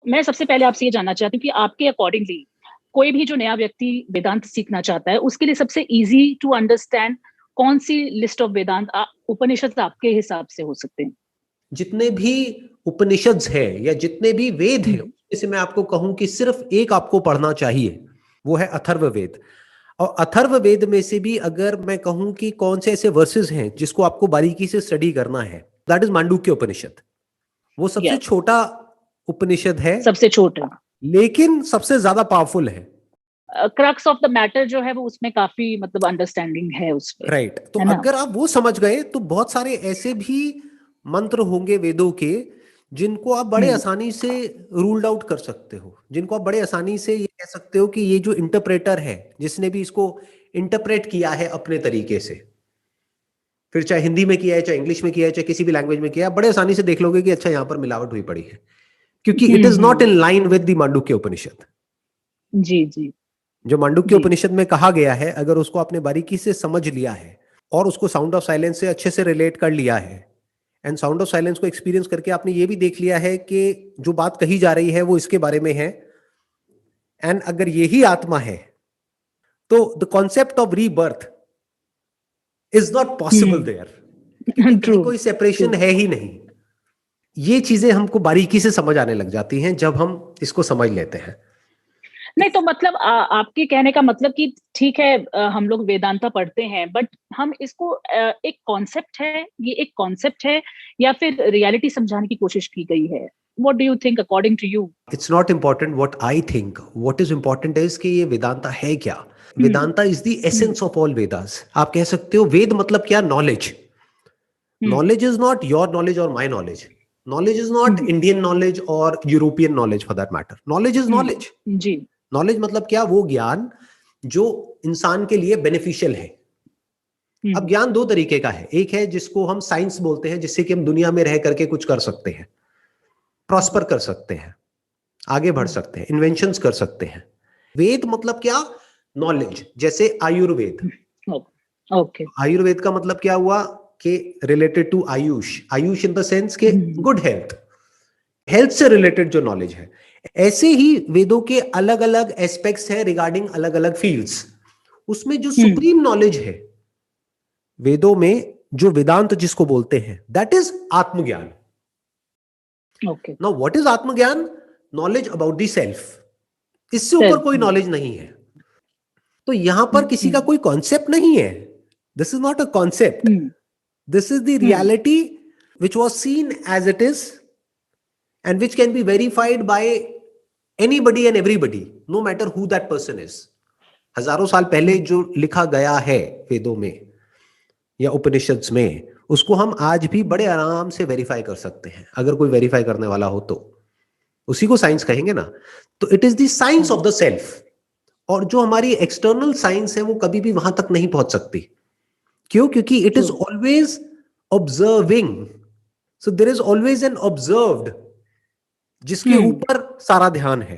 मैं सबसे पहले आपसे ये जानना चाहती हूँ कि आपके अकॉर्डिंगली कोई भी जो नया व्यक्ति वेदांत सीखना चाहता है, उसके लिए सबसे ईज़ी टू अंडरस्टैंड कौन-सी लिस्ट ऑफ वेदांत उपनिषद आपके हिसाब से हो सकते हैं? जितने भी उपनिषद्स हैं या जितने भी वेद हुँ, हैं, उसमें से मैं आपको कहूं कि सिर्फ एक आपको पढ़ना चाहिए, वो है अथर्ववेद। और अथर्ववेद में से भी अगर मैं कहूं कि कौन से ऐसे वर्सेस हैं जिसको आपको बारीकी से स्टडी करना है, दैट इज मांडुक्य उपनिषद। वो सबसे यस, छोटा उपनिषद है, सबसे छोटा। लेकिन सबसे ज्यादा पावरफुल है। क्रक्स ऑफ द मैटर जो है वो उसमें काफ़ी मतलब अंडरस्टैंडिंग है उसपे, राइट, तो है ना? अगर आप वो समझ गए तो बहुत सारे ऐसे भी मंत्र होंगे वेदों के जिनको आप बड़े हुँ, आसानी से रूल्ड आउट कर सकते हो, जिनको आप बड़े आसानी से ये कह सकते हो कि ये जो इंटरप्रेटर है, जिसने भी इसको इंटरप्रेट किया है अपने तरीके से, फिर चाहे हिंदी में किया है, चाहे इंग्लिश में किया है, चाहे किसी भी लैंग्वेज में किया है, बड़े आसानी से देख लोगे कि अच्छा यहाँ पर मिलावट हुई पड़ी है, क्योंकि it um, is not in um. Line with the Mandukya Upanishad. जी, जी, जो मांडुक्य जी। उपनिषद में कहा गया है, अगर उसको आपने बारीकी से समझ लिया है और उसको साउंड ऑफ साइलेंस से अच्छे से रिलेट कर लिया है, एंड साउंड ऑफ साइलेंस को एक्सपीरियंस करके आपने ये भी देख लिया है कि जो बात कही जा रही है वो इसके बारे में है, एंड अगर यही आत्मा है, तो the concept of rebirth is not possible um, there, क्योंकि कहीं ट्रू, कोई ट्रू। सेपरेशन है ही नहीं। ये चीजें हमको बारीकी से समझ आने लग जाती हैं जब हम इसको समझ लेते हैं। नहीं तो मतलब आपके कहने का मतलब कि ठीक है, हम लोग वेदांता पढ़ते हैं बट हम इसको एक कॉन्सेप्ट है, ये एक कॉन्सेप्ट है या फिर रियलिटी समझाने की कोशिश की गई है? What do you think according to you? It's not important what I think, what is important is कि ये वेदांता है क्या। Um, Vedanta is the um, essence of all Vedas. आप कह सकते हो वेद मतलब क्या, knowledge. Um, knowledge is not your knowledge और my knowledge, knowledge is not um, Indian knowledge और European knowledge for that matter. Knowledge is knowledge. Um, जी, knowledge मतलब क्या, वो ज्ञान जो इंसान के लिए बेनिफिशियल है। अब हुँ, ज्ञान दो तरीके का है, एक है जिसको हम साइंस बोलते हैं, जिससे कि हम दुनिया में रह करके कुछ कर सकते हैं, जी, प्रॉस्पर कर सकते हैं, आगे बढ़ हुँ, सकते हैं, इन्वेंशंस कर सकते हैं। वेद मतलब क्या, नॉलेज। जैसे आयुर्वेद, ओ ओके, आयुर्वेद का मतलब क्या हुआ कि related to Ayush, Ayush in the sense के हुँ, गुड हेल्थ, हेल्थ से रिलेटेड जो नॉलेज है। ऐसे ही वेदों के अलग अलग एस्पेक्ट्स हैं रिगार्डिंग अलग अलग फील्ड्स। उसमें जो हुँ, सुप्रीम नॉलेज है वेदों में, जो वेदांत जिसको बोलते हैं, दैट इज आत्मज्ञान। ओके, नाउ व्हाट इज आत्मज्ञान, नॉलेज अबाउट द सेल्फ। इससे ऊपर सेल्फ कोई हुँ, नॉलेज नहीं है। तो यहां पर किसी हुँ, का कोई कॉन्सेप्ट नहीं है, this is not a concept, hmm, this is the hmm, reality which was seen as it is and which can be verified by anybody and everybody, no matter who that person is. हजारों साल पहले हुँ, जो लिखा गया है वेदों में या उपनिषद्स में, उसको हम आज भी बड़े आराम से वेरीफाई कर सकते हैं, अगर कोई वेरीफाई करने वाला हो तो। उसी को साइंस कहेंगे ना। तो it is the science of हाँ, द सेल्फ। और जो हमारी एक्सटर्नल साइंस है वो कभी भी वहां तक नहीं पहुंच सकती। क्यों? क्योंकि it true, is always observing. So there is always an observed जिसके हुँ, ऊपर सारा ध्यान है।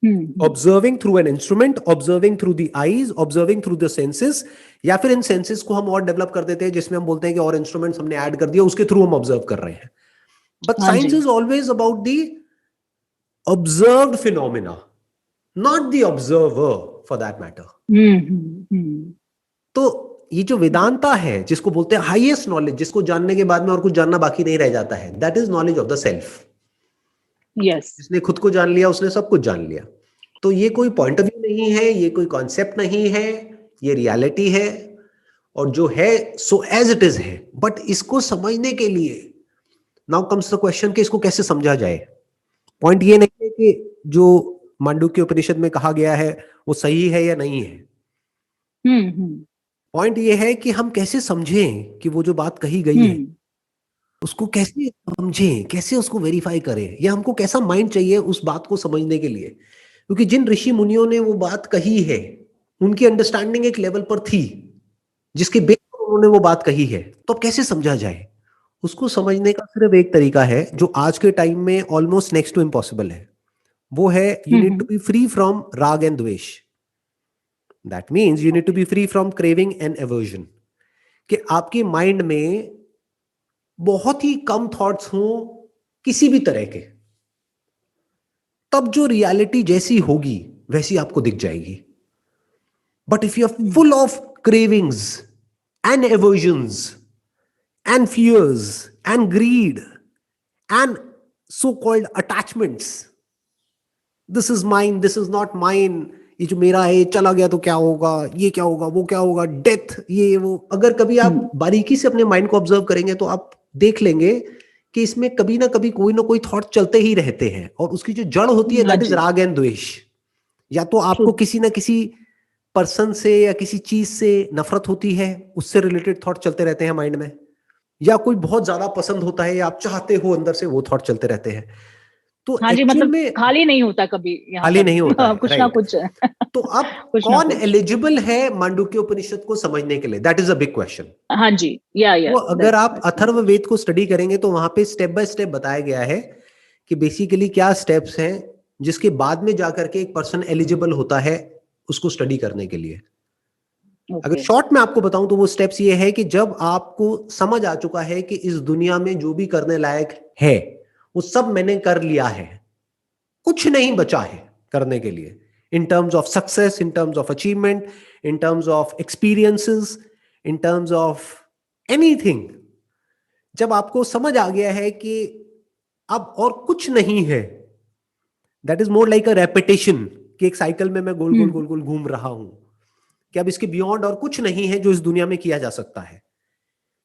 Um, um, observing through an instrument, observing through the eyes, observing through the senses, या फिर इन सेंसेस को हम और डेवलप कर देते हैं जिसमें हम बोलते हैं कि और इंस्ट्रूमेंट्स हमने ऐड कर दिया, उसके थ्रू हम ऑब्जर्व कर रहे हैं। बट हाँ साइंस जी, is always about the observed phenomena, not the observer for that matter. Um, um, um, तो ये जो वेदांता है, जिसको बोलते हैं हाईएस्ट नॉलेज, जिसको जानने के बाद में और कुछ जानना बाकी नहीं रह जाता है, that is knowledge of the self. Yes, जिसने खुद को जान लिया उसने सब कुछ जान लिया। तो ये कोई पॉइंट ऑफ व्यू नहीं है, ये कोई कॉन्सेप्ट नहीं है, ये रियलिटी है। और जो है सो एज इट इज है। बट इसको समझने के लिए नाउ कम्स द क्वेश्चन कि इसको कैसे समझा जाए। पॉइंट ये नहीं है कि जो मांडुक्य उपनिषद में कहा गया है वो सही है या नहीं है। हुँ, हुँ, पॉइंट ये है कि हम कैसे समझें कि वो जो बात कही गई है हुँ, उसको कैसे समझें, कैसे उसको वेरीफाई करें, या हमको कैसा माइंड चाहिए उस बात को समझने के लिए। क्योंकि जिन ऋषि मुनियों ने वो बात कही है, उनकी अंडरस्टैंडिंग एक लेवल पर थी जिसके बेस पर उन्होंने वो बात कही है। तो अब कैसे समझा जाए, उसको समझने का सिर्फ एक तरीका है जो आज के टाइम में ऑलमोस्ट नेक्स्ट टू इम्पॉसिबल है। वो है you um, need to um, be free from raag and dvesh. That means you need to okay, be free from craving and aversion. कि आपकी माइंड में बहुत ही कम थॉट्स हों किसी भी तरह के, तब जो रियलिटी जैसी होगी वैसी आपको दिख जाएगी. But if you are full of cravings and aversions and fears and greed and so-called attachments, this is mine, this is not mine, ये जो मेरा है चला गया तो क्या होगा, ये क्या होगा, वो क्या होगा, डेथ, ये वो. अगर कभी आप बारीकी से अपने माइंड को ऑब्जर्व करेंगे तो आप देख लेंगे कि इसमें कभी ना कभी कोई ना कोई थॉट चलते ही रहते हैं, और उसकी जो जड़ होती है दैट इज राग एंड द्वेष. या तो आपको किसी ना किसी पर्सन से या किसी चीज से नफरत होती है, उससे रिलेटेड थॉट चलते रहते हैं माइंड में, या कोई बहुत ज्यादा पसंद होता है या आप चाहते हो अंदर से, वो थॉट चलते रहते हैं. तो हाँ जी, मतलब खाली नहीं होता कभी, खाली नहीं होता है, कुछ ना कुछ. तो अब कौन एलिजिबल है मांडुक्य उपनिषद को समझने के लिए, that is a big question. हाँ जी, या तो अगर आप अथर्ववेद को स्टडी करेंगे तो वहां पे स्टेप बाय स्टेप बताया गया है कि बेसिकली क्या स्टेप्स हैं जिसके बाद में जाकर के एक पर्सन एलिजिबल होता है उसको स्टडी करने के लिए. अगर शॉर्ट में आपको बताऊं तो वो स्टेप्स ये है कि जब आपको समझ आ चुका है कि इस दुनिया में जो भी करने लायक है वो सब मैंने कर लिया है, कुछ नहीं बचा है करने के लिए, in terms of success, in terms of achievement, in terms of experiences, in terms of anything. जब आपको समझ आ गया है कि अब और कुछ नहीं है, that is more like a repetition, कि एक साइकिल में मैं गोल गोल गोल गोल घूम रहा हूं, कि अब इसके बियॉन्ड और कुछ नहीं है जो इस दुनिया में किया जा सकता है,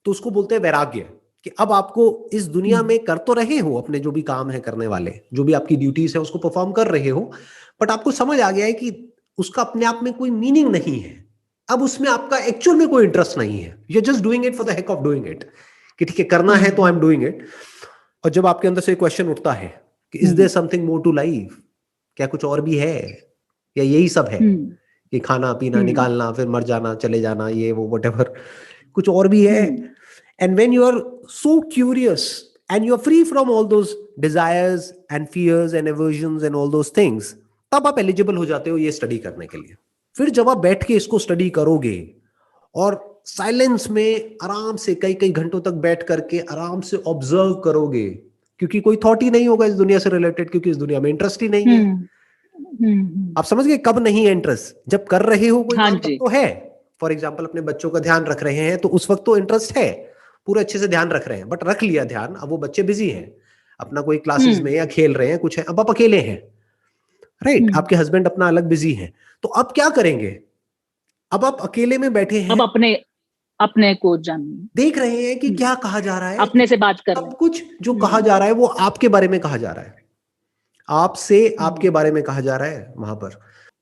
तो उसको बोलते हैं वैराग्य. कि अब आपको इस दुनिया में कर तो रहे हो अपने जो भी काम है करने वाले, जो भी आपकी ड्यूटीज है उसको परफॉर्म कर रहे हो, बट आपको समझ आ गया है कि उसका अपने आप में कोई मीनिंग नहीं है, अब उसमें आपका एक्चुअल में कोई इंटरेस्ट नहीं है, you are just doing it for the heck of doing it, कि ठीक है करना है तो आई एम डूइंग इट. और जब आपके अंदर से क्वेश्चन उठता है कि is there something more to life, क्या कुछ और भी है या यही सब है, कि खाना पीना निकालना फिर मर जाना चले जाना ये वो व्हाटएवर, कुछ और भी है. And when you are so curious and you are free from all those desires and fears and aversions and all those things, तब आप एलिजिबल हो जाते हो ये स्टडी करने के लिए. फिर जब आप बैठ के इसको स्टडी करोगे और साइलेंस में आराम से कई कई घंटों तक बैठ करके आराम से ऑब्जर्व करोगे, क्योंकि कोई थॉट ही नहीं होगा इस दुनिया से रिलेटेड, क्योंकि इस दुनिया में इंटरेस्ट ही नहीं है. आप समझ गए कब नहीं है इंटरेस्ट, जब कर रहे हो कोई काम तब तो है. फॉर एग्जांपल अपने बच्चों का ध्यान रख रहे हैं तो उस वक्त तो इंटरेस्ट है, पूरे अच्छे से ध्यान रख रहे हैं, बट रख लिया ध्यान, अब वो बच्चे बिजी हैं अपना कोई क्लासेस में या खेल रहे हैं कुछ है, अब आप अकेले हैं, राइट. आपके हस्बैंड अपना अलग बिजी हैं, तो अब क्या करेंगे, अब आप अकेले में बैठे हैं, अब अपने को जान देख रहे हैं कि क्या कहा जा रहा है, अपने से बात कर, सब कुछ जो कहा जा रहा है वो आपके बारे में कहा जा रहा है, आपसे आपके बारे में कहा जा रहा है वहां पर.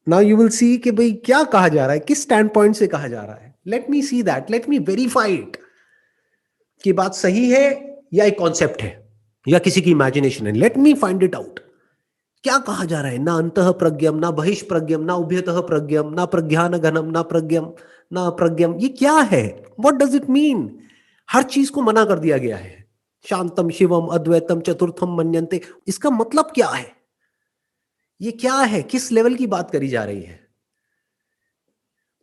नाउ यू विल सी कि भाई क्या कहा जा रहा है, किस स्टैंड पॉइंट से कहा जा रहा है. Let me see that, let me verify it, कि बात सही है या एक कॉन्सेप्ट है या किसी की इमेजिनेशन है. Let me find it out, क्या कहा जा रहा है. ना अंतः प्रज्ञम, ना बहिष्प्रज्ञम, ना उभयतः प्रज्ञम, ना प्रज्ञान घनम, ना प्रज्ञम, ना प्रज्ञम, ये क्या है, व्हाट डज इट मीन. हर चीज को मना कर दिया गया है. शांतम शिवम अद्वैतम चतुर्थम मन्यन्ते, इसका मतलब क्या है, ये क्या है, किस लेवल की बात करी जा रही है.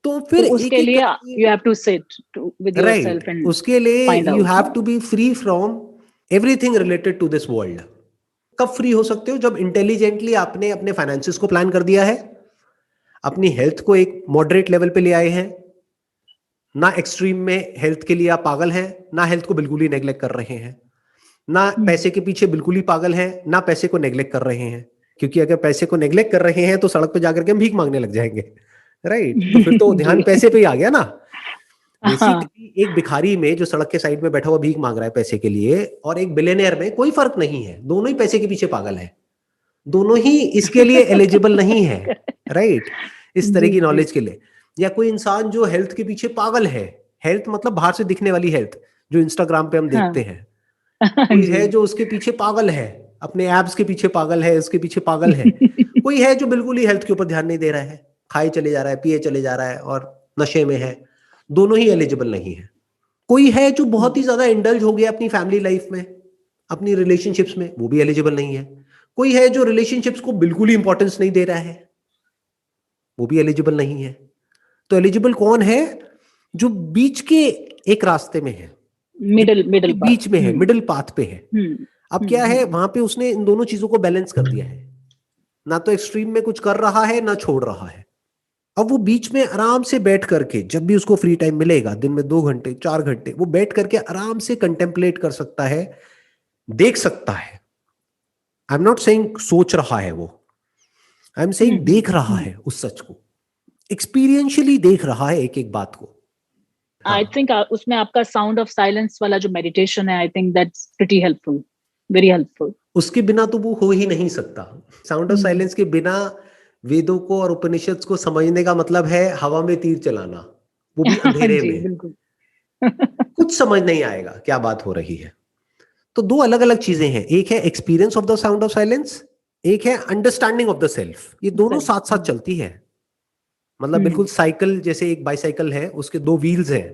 तो फिर तो उसके लिए you have to sit with yourself and उसके लिए you have to be free from everything related to this world. कब फ्री हो सकते हो, जब इंटेलिजेंटली आपने अपने फाइनेंसेस को प्लान कर दिया है, अपनी हेल्थ को एक मॉडरेट लेवल पे ले आए हैं, ना एक्सट्रीम में हेल्थ के लिए आप पागल हैं, ना हेल्थ को बिल्कुल ही नेग्लेक्ट कर रहे हैं, ना पैसे के पीछे बिल्कुल ही पागल हैं, ना पैसे को नेग्लेक्ट कर रहे हैं, क्योंकि अगर पैसे को नेग्लेक्ट कर रहे हैं तो सड़क पे जाकर के हम भीख मांगने लग जाएंगे, राइट. तो फिर तो ध्यान पैसे पे ही आ गया ना. बेसिकली एक भिखारी में जो सड़क के साइड में बैठा हुआ भीख मांग रहा है पैसे के लिए, और एक बिलियनियर में कोई फर्क नहीं है, दोनों ही पैसे के पीछे पागल है, दोनों ही इसके लिए एलिजिबल नहीं है, राइट. इस तरह की नॉलेज के लिए. या कोई इंसान जो हेल्थ के पीछे पागल है, हेल्थ मतलब बाहर से दिखने वाली हेल्थ जो इंस्टाग्राम पे हम देखते हैं, कोई है जो उसके पीछे पागल है, अपने एब्स के पीछे पागल है, उसके पीछे पागल है. कोई है जो बिल्कुल ही हेल्थ के ऊपर ध्यान नहीं दे रहा है, खाए चले जा रहा है, पिए चले जा रहा है और नशे में है, दोनों ही एलिजिबल नहीं है. कोई है जो बहुत ही ज्यादा इंडल्ज हो गया अपनी फैमिली लाइफ में, अपनी रिलेशनशिप्स में, वो भी एलिजिबल नहीं है. कोई है जो रिलेशनशिप्स को बिल्कुल ही इंपॉर्टेंस नहीं दे रहा है, वो भी एलिजिबल नहीं है. तो एलिजिबल कौन है, जो बीच के एक रास्ते में है, मिडिल बीच में है, मिडिल पाथ पे है. अब क्या है, वहां पे उसने इन दोनों चीजों को बैलेंस कर दिया है. ना तो एक्सट्रीम में कुछ कर रहा है ना छोड़ रहा है। अब वो बीच में आराम से बैठ करके, जब भी उसको फ्री टाइम मिलेगा, दिन में 2 घंटे 4 घंटे, वो बैठ करके आराम से कंटेम्पलेट कर सकता है, देख सकता है। आई एम नॉट सेइंग सोच रहा है वो, आई एम सेइंग देख रहा है उस सच को, एक्सपीरियंशियली देख रहा है एक एक बात को। आई थिंक उसमें आपका साउंड ऑफ साइलेंस वाला जो मेडिटेशन है, I think that's pretty helpful, very helpful. उसके बिना तो वो हो ही नहीं सकता। साउंड ऑफ साइलेंस के बिना वेदों को और उपनिषद को समझने का मतलब है हवा में तीर चलाना, वो भी अंधेरे जी में। बिल्कुल। कुछ समझ नहीं आएगा क्या बात हो रही है। तो दो अलग अलग चीजें हैं, एक है experience of the sound of silence, एक है अंडरस्टैंडिंग ऑफ द सेल्फ। ये दोनों साथ साथ चलती है। मतलब बिल्कुल साइकिल जैसे, एक बाइसाइकिल है, उसके 2 व्हील्स हैं,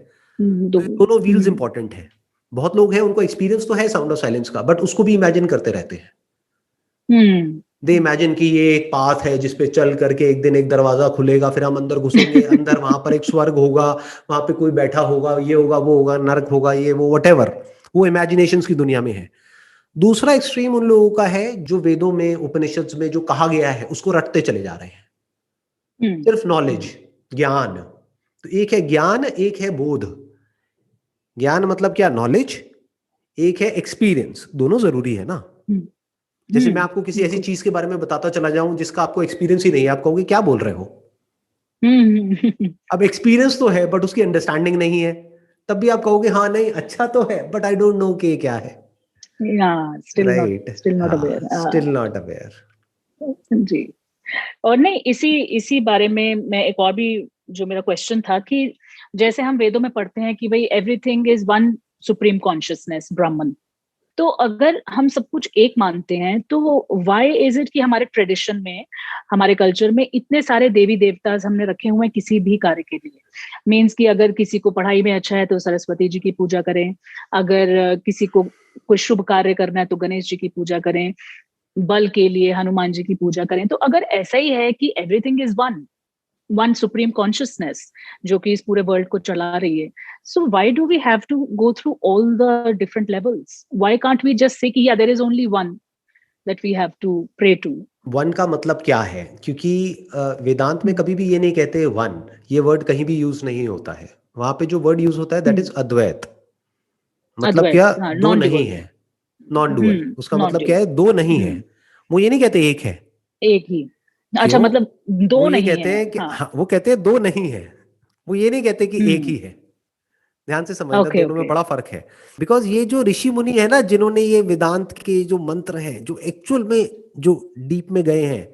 तो ये दोनों व्हील्स इंपॉर्टेंट है। बहुत लोग हैं उनको एक्सपीरियंस तो है साउंड ऑफ साइलेंस का, बट उसको भी इमेजिन करते रहते हैं। दे इमेजिन कि ये एक पाथ है जिसपे चल करके एक दिन एक दरवाजा खुलेगा, फिर हम अंदर घुसेंगे, अंदर वहां पर एक स्वर्ग होगा, वहां पे कोई बैठा होगा, ये होगा वो होगा, नर्क होगा, ये वो वटेवर, वो इमेजिनेशंस की दुनिया में है। दूसरा एक्सट्रीम उन लोगों का है जो वेदों में उपनिषद में जो कहा गया है उसको रटते चले जा रहे हैं, सिर्फ नॉलेज, ज्ञान। तो एक है ज्ञान, एक है बोध। ज्ञान मतलब क्या? नॉलेज। एक है एक्सपीरियंस। दोनों जरूरी है ना। जैसे मैं आपको किसी ऐसी चीज के बारे में बताता चला जाऊं जिसका आपको एक्सपीरियंस ही नहीं है, आप कहोगे क्या बोल रहे हो। अब एक्सपीरियंस तो है बट उसकी अंडरस्टैंडिंग नहीं है, तब भी आप कहोगे हाँ नहीं अच्छा तो है बट आई डोंट नो कि क्या है। राइट, स्टिल नॉट हाँ, अवेयर। Still not aware. जी। और नहीं, इसी इसी बारे में मैं एक और भी, जो मेरा क्वेश्चन था कि जैसे हम वेदों में पढ़ते हैं कि भाई everything is one supreme consciousness, ब्राह्मण। तो अगर हम सब कुछ एक मानते हैं तो व्हाई इज इट कि हमारे ट्रेडिशन में, हमारे कल्चर में इतने सारे देवी देवता हमने रखे हुए हैं किसी भी कार्य के लिए। मीन्स कि अगर किसी को पढ़ाई में अच्छा है तो सरस्वती जी की पूजा करें, अगर किसी को कोई शुभ कार्य करना है तो गणेश जी की पूजा करें, बल के लिए हनुमान जी की पूजा करें। तो अगर ऐसा ही है कि everything is one, one supreme consciousness जो कि इस पूरे वर्ल्ड को चला रही है, so why do we have to go through all the different levels? Why can't we just say that या there is only one that we have to pray to? One का मतलब क्या है? क्योंकि वेदांत में कभी भी ये नहीं कहते वन, ये वर्ड कहीं भी यूज नहीं होता है। वहां पे जो वर्ड यूज होता है दैट इज अद्वैत। मतलब अद्वैत, क्या? हाँ, दो नॉन नहीं ड्यूअल। है, नॉन डुअल। उसका नॉन मतलब क्या ड्यूअल। है? दो नहीं है। वो ये नहीं कहते एक है। एक ही। अच्छा, क्यों? मतलब वो दो ये नहीं कहते है, हैं कि हाँ। हाँ, वो कहते हैं दो नहीं है। वो ये नहीं कहते कि एक ही है। ध्यान से समझना, ओके दोनों में ओके। बड़ा फर्क है। बिकॉज ये जो ऋषि मुनि है ना, जिन्होंने ये वेदांत के जो मंत्र हैं, जो एक्चुअल में जो डीप में गए हैं,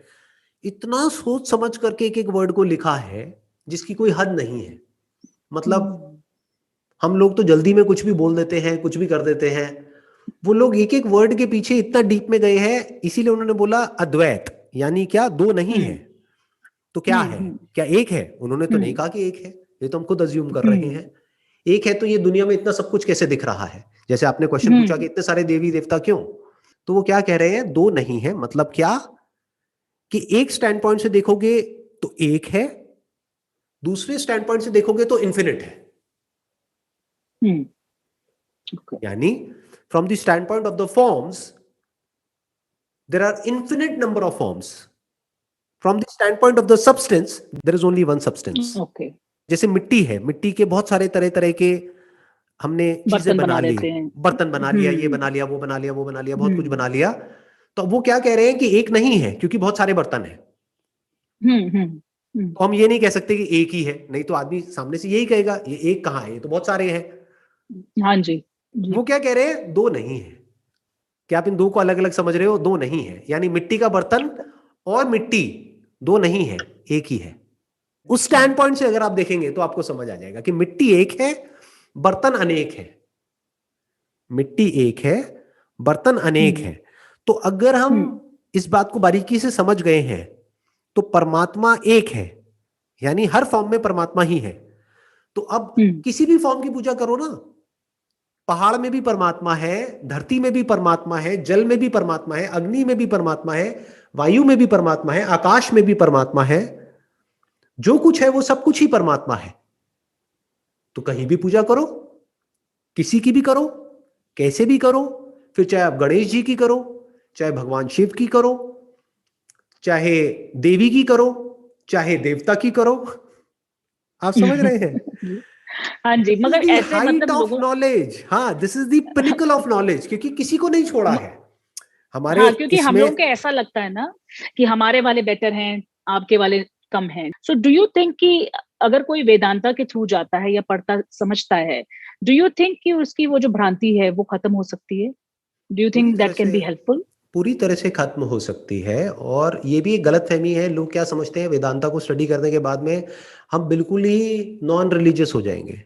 इतना सोच समझ करके एक एक वर्ड को लिखा है जिसकी कोई हद नहीं है। मतलब हम लोग तो जल्दी में कुछ भी बोल देते हैं, कुछ भी कर देते हैं। वो लोग एक एक वर्ड के पीछे इतना डीप में गए हैं, इसीलिए उन्होंने बोला अद्वैत, यानी क्या? दो नहीं है। तो क्या है? क्या एक है? उन्होंने तो नहीं कहा कि एक है, ये तो हम खुद अज्यूम कर रहे हैं। एक है तो ये दुनिया में इतना सब कुछ कैसे दिख रहा है? जैसे आपने क्वेश्चन पूछा कि इतने सारे देवी देवता क्यों, तो वो क्या कह रहे हैं? दो नहीं है। मतलब क्या? कि एक स्टैंड पॉइंट से देखोगे तो एक है, दूसरे स्टैंड पॉइंट से देखोगे तो इन्फिनिट है। यानी from the standpoint of the forms there are infinite number of forms. From the standpoint of the substance there is only one substance. Okay. जैसे मिट्टी है, मिट्टी के बहुत सारे तरह तरह के हमने चीजें बर्तन बना बना ली, देते हैं। बर्तन बना लिया, ये बना लिया, वो बना लिया, वो बना लिया, बहुत कुछ बना लिया। तो वो क्या कह रहे हैं कि एक नहीं है, क्योंकि बहुत सारे बर्तन हैं। तो हम ये नहीं कह सकते कि एक ही है, नहीं तो आदमी सामने से यही कहेगा ये एक कहाँ है, ये तो बहुत सारे हैं। हाँ जी जी। वो क्या कह रहे हैं? दो नहीं है। क्या आप इन दो को अलग अलग समझ रहे हो? दो नहीं है यानी मिट्टी का बर्तन और मिट्टी दो नहीं है, एक ही है। उस स्टैंड पॉइंट से अगर आप देखेंगे तो आपको समझ आ जाएगा कि मिट्टी एक है, बर्तन अनेक है। मिट्टी एक है, बर्तन अनेक है। तो अगर हम इस बात को बारीकी से समझ गए हैं तो परमात्मा एक है, यानी हर फॉर्म में परमात्मा ही है। तो अब किसी भी फॉर्म की पूजा करो ना, पहाड़ में भी परमात्मा है, धरती में भी परमात्मा है, जल में भी परमात्मा है, अग्नि में भी परमात्मा है, वायु में भी परमात्मा है, आकाश में भी परमात्मा है। जो कुछ है वो सब कुछ ही परमात्मा है। तो कहीं भी पूजा करो, किसी की भी करो, कैसे भी करो, फिर चाहे आप गणेश जी की करो, चाहे भगवान शिव की करो, चाहे देवी की करो, चाहे देवता की करो, आप समझ रहे हैं? हाँ जी, मगर ऐसे हाइट मतलब ऑफ लोगों नॉलेज, हाँ, this is the pinnacle of knowledge, क्योंकि किसी को नहीं छोड़ा है हमारे हाँ, क्योंकि हम इसमें। लोगों को ऐसा लगता है ना कि हमारे वाले बेटर हैं, आपके वाले कम हैं। सो डू यू थिंक कि अगर कोई वेदांता के थ्रू जाता है या पढ़ता समझता है, डू यू थिंक कि उसकी वो जो भ्रांति है वो खत्म हो सकती है? डू यू पूरी थिंक तरह that can say be helpful? पूरी तरह से खत्म हो सकती है। और ये भी एक गलत फहमी है, लोग क्या समझते हैं वेदांता को स्टडी करने के बाद में हम बिल्कुल ही नॉन रिलीजियस हो जाएंगे,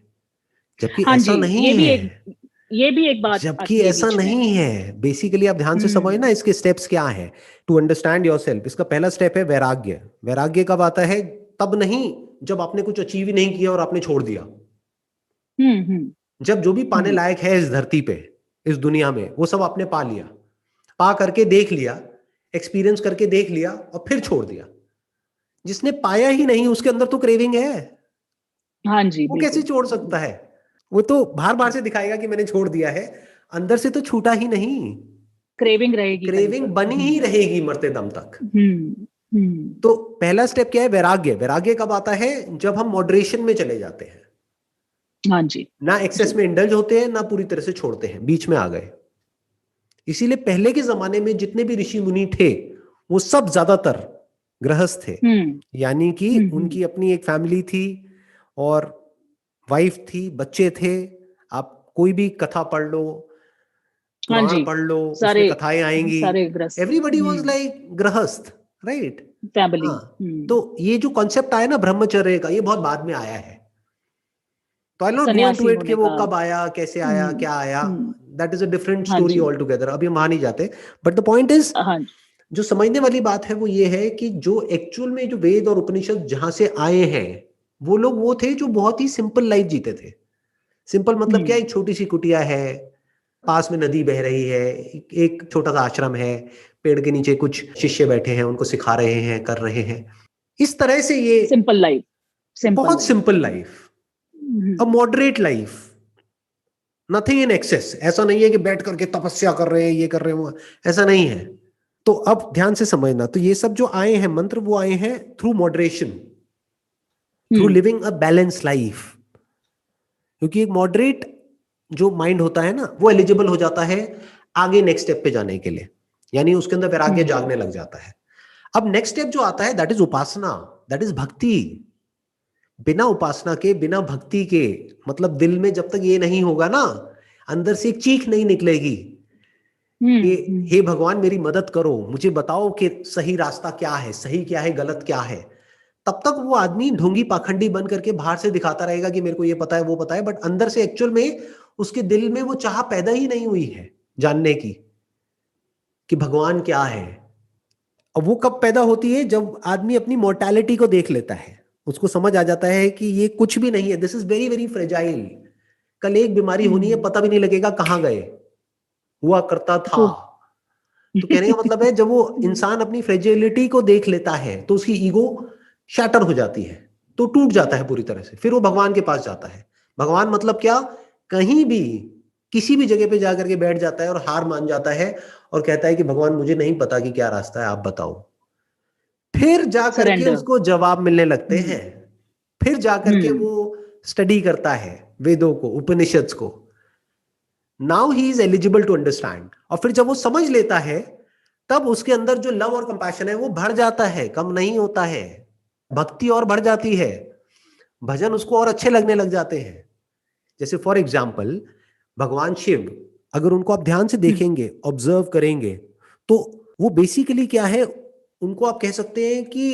जबकि हाँ जी, ऐसा नहीं है। ये भी एक बात जबकि आती है ऐसा बीच में। नहीं है। बेसिकली आप ध्यान से समझना हम्म। इसके स्टेप्स क्या हैं टू अंडरस्टैंड योरसेल्फ। इसका पहला स्टेप है वैराग्य। वैराग्य कब आता है? तब नहीं जब आपने कुछ अचीव ही नहीं किया और आपने छोड़ दिया। हम्म। हम्म। जब जो भी पाने हम्म। लायक है इस धरती पे, इस दुनिया में, वो सब आपने पा लिया, पा करके देख लिया, एक्सपीरियंस करके देख लिया और फिर छोड़ दिया। जिसने पाया ही नहीं उसके अंदर तो क्रेविंग है, हाँ जी, वो कैसे बिल्कुल। छोड़ सकता है? वो तो बाहर बाहर से दिखाएगा कि मैंने छोड़ दिया है, अंदर से तो छूटा ही नहीं। क्रेविंग रहेगी कहीं क्रेविंग पर। बनी ही रहेगी मरते दम तक। हम्म। हम्म। तो पहला स्टेप क्या है? वैराग्य। वैराग्य कब आता है? जब हम मॉडरेशन में चले जाते हैं, हाँ जी। ना एक्सेस जी। में इंडल्ज होते हैं ना पूरी तरह से छोड़ते हैं, बीच में आ गए। इसीलिए पहले के जमाने में जितने भी ऋषि मुनि थे वो सब ज्यादातर गृहस्थ थे, हम्म। यानी कि हम्म। उनकी अपनी एक फैमिली थी और वाइफ थी, बच्चे थे। आप कोई भी कथा पढ़ लो, हाँ पुराण जी, पढ़ लो, उसमें सारे कथाएं आएंगी। सारे ग्रस्त। एवरीबडी वाज लाइक गृहस्थ, राइट? फैमिली। हाँ। तो ये जो कॉन्सेप्ट आया ना ब्रह्मचर्य का, ये बहुत बाद में आया है। तो आई नॉट गो इनटू सन्यासी इट कि होने वो का। कब आया, कैसे आया, क्या आया। हम्म। दैट इज अ डिफरेंट हाँ स्टोरी जी। ऑल टुगेदर, अभी हम वहां नहीं जाते। बट द पॉइंट इज, हाँ जी। जो समझने वाली बात है वो ये है कि जो एक्चुअल में जो वेद और उपनिषद जहां से आए हैं, वो लोग वो थे जो बहुत ही सिंपल लाइफ जीते थे। सिंपल मतलब क्या? हम्म। एक छोटी सी कुटिया है, पास में नदी बह रही है, एक छोटा सा आश्रम है, पेड़ के नीचे कुछ शिष्य बैठे हैं, उनको सिखा रहे हैं, कर रहे हैं। इस तरह से ये सिंपल लाइफ। सिंपल बहुत life. Simple life, a moderate life, nothing in excess. ऐसा नहीं है कि बैठ करके तपस्या कर रहे हैं, ये कर रहे हैं, ऐसा नहीं है। तो अब ध्यान से समझना, तो ये सब जो आए हैं मंत्र, वो आए हैं through moderation, through hmm. Living a balance life. क्योंकि एक मॉडरेट जो माइंड होता है ना, वो एलिजिबल हो जाता है आगे नेक्स्ट स्टेप पे जाने के लिए, यानी उसके अंदर वैराग्य हम्म। जागने लग जाता है। अब नेक्स्ट स्टेप जो आता है that is Upasana, that is भक्ति। बिना उपासना के, बिना भक्ति के, मतलब दिल में जब तक ये नहीं होगा ना, अंदर से एक चीख नहीं निकलेगी कि हे भगवान मेरी मदद करो, मुझे बताओ कि सही रास्ता क्या है, सही क्या है, गलत क्या है, तब तक वो आदमी ढोंगी पाखंडी बन करके बाहर से दिखाता रहेगा कि मेरे को ये पता है, वो पता है, बट अंदर से एक्चुअल में उसके दिल में वो चाह पैदा ही नहीं हुई है जानने की कि भगवान क्या है। अब वो कब पैदा होती है? जब आदमी अपनी मोर्टैलिटी को देख लेता है, उसको समझ आ जाता है कि ये कुछ भी नहीं है, this is very very fragile. कल एक बीमारी होनी है, पता भी नहीं लगेगा कहाँ गए, हुआ करता था। तो तो कहने का मतलब है, जब वो इंसान अपनी फ्रेजिलिटी को देख लेता है तो उसकी ईगो शैटर हो जाती है, तो टूट जाता है पूरी तरह से, फिर वो भगवान के पास जाता है। भगवान मतलब क्या? कहीं भी किसी भी जगह पे जाकर के बैठ जाता है और हार मान जाता है और कहता है कि भगवान मुझे नहीं पता कि क्या रास्ता है, आप बताओ। फिर जा करके सरेंडर। उसको जवाब मिलने लगते हम्म। हैं। फिर जा करके हम्म। वो स्टडी करता है वेदों को, उपनिषद्स को। Now he is eligible to understand. और फिर जब वो समझ लेता है, तब उसके अंदर जो लव और कंपैशन है वो बढ़ जाता है, कम नहीं होता है। भक्ति और बढ़ जाती है, भजन उसको और अच्छे लगने लग जाते हैं। जैसे फॉर एग्जाम्पल भगवान शिव, अगर उनको आप ध्यान से देखेंगे, ऑब्जर्व करेंगे, तो वो बेसिकली क्या है, उनको आप कह सकते हैं कि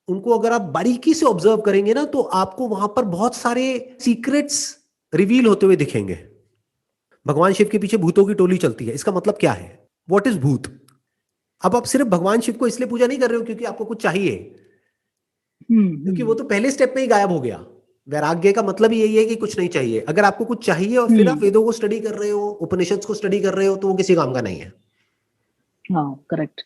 उनको अगर आप बारीकी से ऑब्जर्व करेंगे ना, तो आपको वहां पर बहुत सारे सीक्रेट्स रिवील होते हुए दिखेंगे। भगवान शिव के पीछे भूतों की टोली चलती है, इसका मतलब क्या है? व्हाट इज भूत? अब आप सिर्फ भगवान शिव को इसलिए पूजा नहीं कर रहे हो क्योंकि आपको कुछ चाहिए, क्योंकि वो तो पहले स्टेप में ही गायब हो गया। वैराग्य का मतलब ही यही है कि कुछ नहीं चाहिए। अगर आपको कुछ चाहिए और फिर आप हम्म। वेदों को स्टडी कर रहे हो, उपनिषद को स्टडी कर रहे हो, तो वो किसी काम का नहीं है, हाँ, करेक्ट।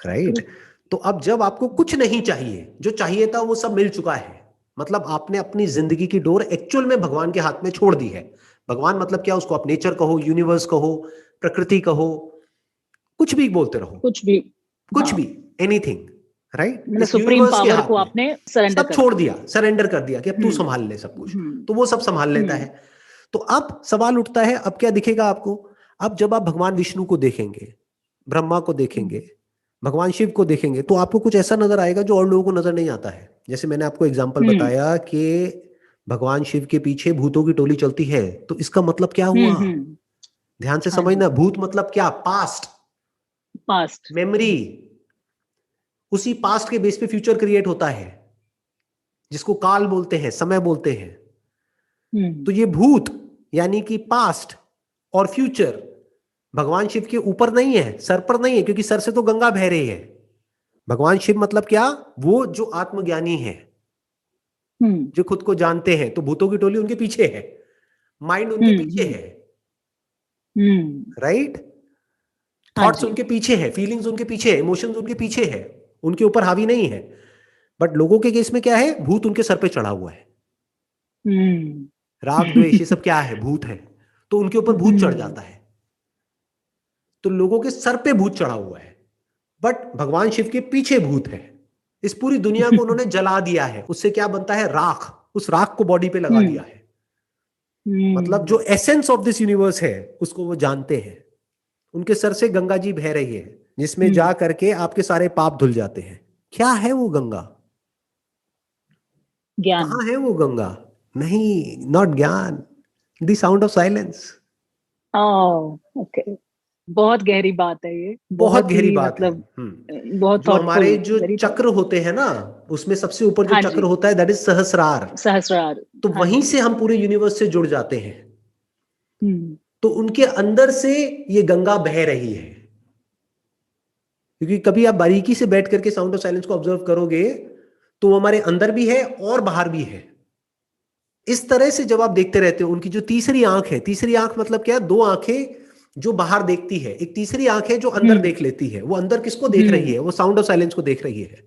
राइट? तो अब जब आपको कुछ नहीं चाहिए, जो चाहिए था वो सब मिल चुका है, मतलब आपने अपनी जिंदगी की डोर एक्चुअल में भगवान के हाथ में छोड़ दी है। भगवान मतलब क्या? उसको आप नेचर कहो, यूनिवर्स कहो, प्रकृति कहो, कुछ भी बोलते रहो, कुछ भी। कुछ हाँ। भी। Anything, right? मतलब इस सुप्रीम यूनिवर्स के पावर हाथ को में आपने सरेंडर सब कर छोड़ दिया। दिया, सरेंडर कर दिया कि अब तू संभाल ले सब कुछ, तो वो सब संभाल लेता है। तो अब सवाल उठता है, अब क्या दिखेगा आपको? अब जब आप भगवान विष्णु को देखेंगे, ब्रह्मा को देखेंगे, भगवान शिव को देखेंगे, तो आपको कुछ ऐसा नजर आएगा जो और लोगों को नजर नहीं आता है। जैसे मैंने आपको एग्जांपल बताया कि भगवान शिव के पीछे भूतों की टोली चलती है, तो इसका मतलब क्या हुआ? ध्यान से हाँ जी। समझना, भूत मतलब क्या? Past, past, memory. उसी पास्ट के बेस पे फ्यूचर क्रिएट होता है, जिसको काल बोलते हैं, समय बोलते हैं। तो ये भूत यानी कि पास्ट और फ्यूचर भगवान शिव के ऊपर नहीं है, सर पर नहीं है, क्योंकि सर से तो गंगा बह रही है। भगवान शिव मतलब क्या? वो जो आत्मज्ञानी है, जो खुद को जानते हैं। तो भूतों की टोली उनके पीछे है, माइंड उनके पीछे है, राइट? थॉट्स उनके पीछे है, फीलिंग्स उनके पीछे है, इमोशंस उनके पीछे है, उनके ऊपर हावी नहीं है। बट लोगों के केस में क्या है? भूत उनके सर पे चढ़ा हुआ है। राग द्वेष ये सब क्या है? भूत है। तो उनके ऊपर भूत चढ़ जाता है। तो लोगों के सर पे भूत चढ़ा हुआ है, बट भगवान शिव के पीछे भूत है। इस पूरी दुनिया को उन्होंने जला दिया है। उससे क्या बनता है? राख। उस राख को बॉडी पे लगा दिया है। मतलब जो एसेंस ऑफ दिस यूनिवर्स है उसको वो जानते हैं। उनके सर से गंगा जी बह रही है, जिसमें जा करके आपके सारे पाप धुल जाते हैं। क्या है वो गंगा? ज्ञान। कहाँ है वो गंगा? नहीं, नॉट ज्ञान, the sound of silence. Okay, बहुत गहरी बात है ये, बहुत बहुत गहरी ही बात है। मतलब बहुत जो थॉटफुल, हमारे जो वेरी चक्र थॉटफुल। होते हैं ना, उसमें सबसे ऊपर जो हाँ चक्र जी, होता है दैट इज सहस्रार। सहस्रार। तो हाँ वहीं जी। से हम पूरे यूनिवर्स से जुड़ जाते हैं। तो उनके अंदर से ये गंगा बह रही है। क्योंकि कभी आप बारीकी से बैठ करके साउंड ऑफ साइलेंस को ऑब्जर्व करोगे तो वो हमारे अंदर भी है और बाहर भी है। इस तरह से जब आप देखते रहते हो, उनकी जो तीसरी आंख है, तीसरी आंख मतलब क्या है? दो आंखें जो बाहर देखती है, एक तीसरी आंख है जो अंदर देख लेती है। वो अंदर किसको देख रही है? वो साउंड ऑफ साइलेंस को देख रही है।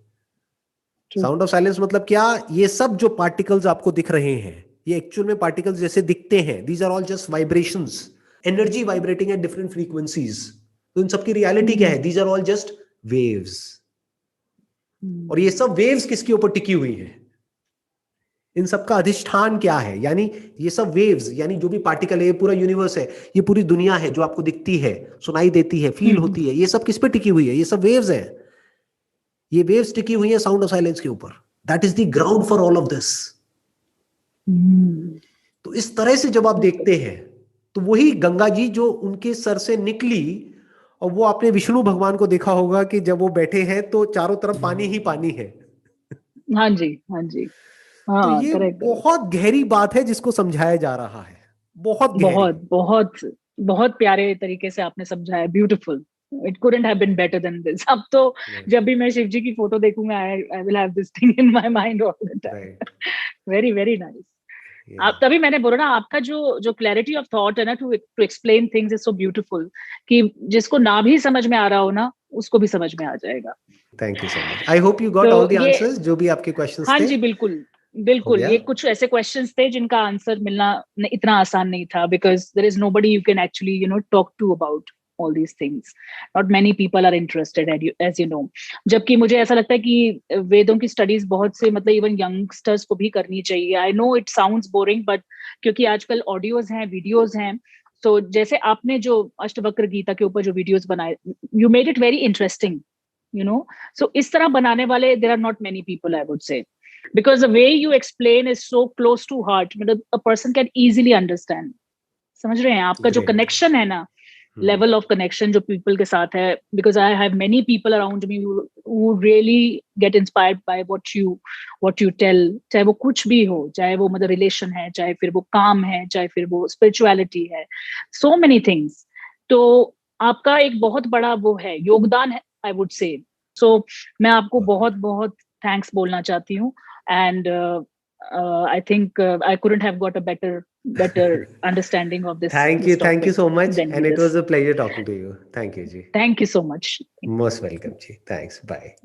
साउंड ऑफ साइलेंस मतलब क्या? ये सब जो पार्टिकल्स आपको दिख रहे हैं, ये एक्चुअल में पार्टिकल्स जैसे दिखते हैं। These are all just vibrations, energy vibrating at different frequencies. तो इन सबकी रियलिटी क्या है? These are all just waves. और ये सब वेव्स किसके ऊपर टिकी हुई है? इन सब का अधिष्ठान क्या है? यानी ये सब वेव्स, यानी जो भी पार्टिकल है, ये पूरा यूनिवर्स है, ये पूरी दुनिया है जो आपको दिखती है, सुनाई देती है, फील होती है, ये सब किस पे टिकी हुई है? ये सब वेव्स है। ये वेव्स टिकी हुई है साउंड ऑफ साइलेंस के ऊपर। That is the ground for all of this. तो इस तरह से जब आप देखते हैं तो वही गंगा जी जो उनके सर से निकली, और वो आपने विष्णु भगवान को देखा होगा कि जब वो बैठे हैं तो चारों तरफ पानी ही पानी है। हाँ जी, हाँ जी, तो हाँ, ये करेक्ट करेक्ट। बहुत गहरी बात है जिसको समझाया जा रहा है, बहुत गहरी। बहुत बहुत बहुत प्यारे तरीके से आपने समझाया, beautiful. It couldn't have been better than this. अब तो जब भी मैं शिव जी की फोटो देखूंगा, I will have this thing in my mind all the time. Very very nice. आप तभी मैंने बोला ना, आपका जो जो क्लैरिटी ऑफ थॉट है ना, to explain things is so beautiful, कि जिसको ना भी समझ में आ रहा हो ना, उसको भी समझ में आ जाएगा। Thank you so much. I hope you got तो ऑल द ये, आंसर्स जो भी आपके क्वेश्चंस हाँ थे। जी, बिल्कुल हो बिल्कुल। गया? ये कुछ ऐसे क्वेश्चंस थे जिनका आंसर मिलना इतना आसान नहीं था, because there is nobody you can actually talk to about all these things. Not many people are interested as you know. जबकि मुझे ऐसा लगता है कि वेदों की स्टडीज बहुत से, मतलब इवन यंगस्टर्स को भी करनी चाहिए। I know it sounds boring, but क्योंकि आजकल ऑडियोज हैं, वीडियोज हैं, तो जैसे आपने जो अष्टवक्र गीता के ऊपर जो वीडियोज बनाए, you made it very interesting, so इस तरह बनाने वाले there are not many people, I would say, because the way you explain is so close to heart, मतलब a person can easily understand। समझ रहे हैं? आपका जो ग्रेट। कनेक्शन है ना, लेवल ऑफ कनेक्शन जो पीपल के साथ है, because I have many people around me who really get inspired by what you tell, चाहे वो कुछ भी हो, चाहे वो मतलब रिलेशन है, चाहे फिर वो काम है, चाहे फिर वो स्पिरिचुअलिटी है, so many things। तो आपका एक बहुत बड़ा वो है, योगदान है, आई वुड से। सो मैं आपको बहुत बहुत थैंक्स बोलना चाहती हूँ। And I think I couldn't have got a better understanding of this Thank you topic so much, than and it this। was a pleasure talking to you. Thank you, ji. Thank you so much। Most welcome, ji. Thanks. Bye.